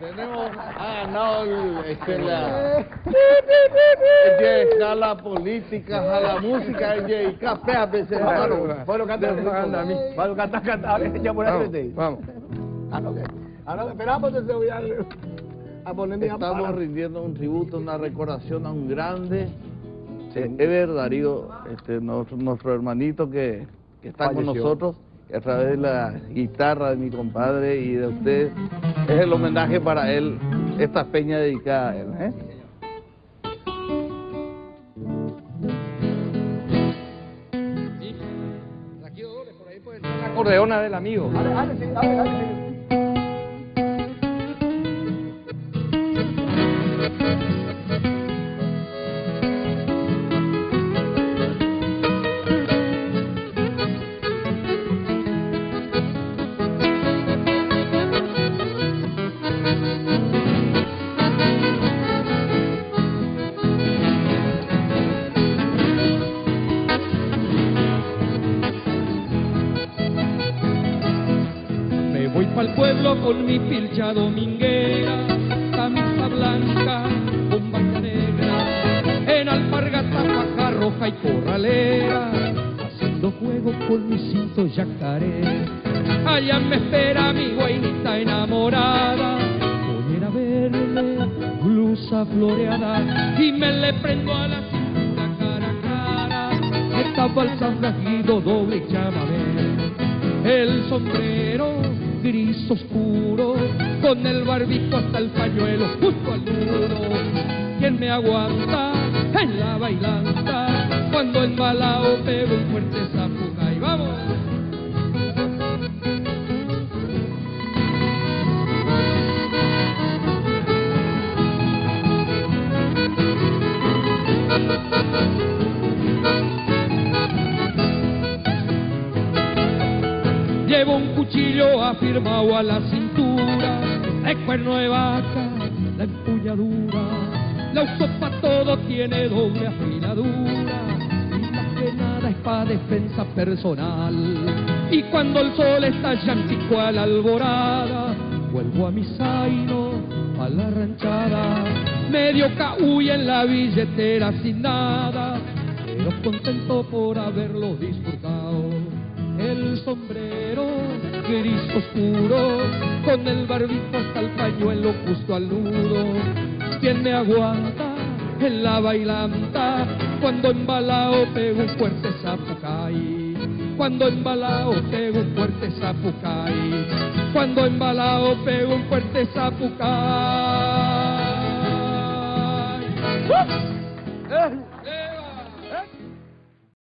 Tenemos, ha ganado a la política, a la música, y café a veces. Bueno, canta a mí. Bueno, canta, ya por ahí. Vamos. Ahora esperamos que se voy a poner mi amparo. Estamos rindiendo un tributo, una recordación a un grande, Ever Darío, nuestro hermanito que está Falleció con nosotros, a través de la guitarra de mi compadre y de usted. Es el homenaje para él, esta peña dedicada a él. Por ahí puede ser la acordeona del amigo. Dale. Voy pa'l pueblo con mi pilcha dominguera, camisa blanca, bombacha negra, en alpargata, faja roja y corralera, haciendo juego con mi cinto yacaré. Allá me espera mi guainita enamorada, pollera verde, blusa floreada, y me le prendo a la cintura cara a cara, estaba el sanfrajido doble chamamé, el sombrero gris oscuro, con el barbijo hasta el pañuelo justo al nudo. ¿Quién me aguanta en la bailanta cuando embalao pego un fuerte zapucay? ¡Vamos! Llevo un cuchillo afirmado a la cintura, el cuerno de vaca, la empuñadura, la uso pa' todo, tiene doble afiladura, y más que nada es pa' defensa personal. Y cuando el sol está llantico a la alborada, vuelvo a mi zaino, a la ranchada, medio caúy en la billetera sin nada, pero contento por haberlo disfrutado. El sombrero gris oscuro, con el barbijo hasta el pañuelo justo al nudo. ¿Quién me aguanta en la bailanta cuando embalao pego un fuerte zapucay? Cuando embalao pego un fuerte zapucay, cuando embalao pego un fuerte zapucay.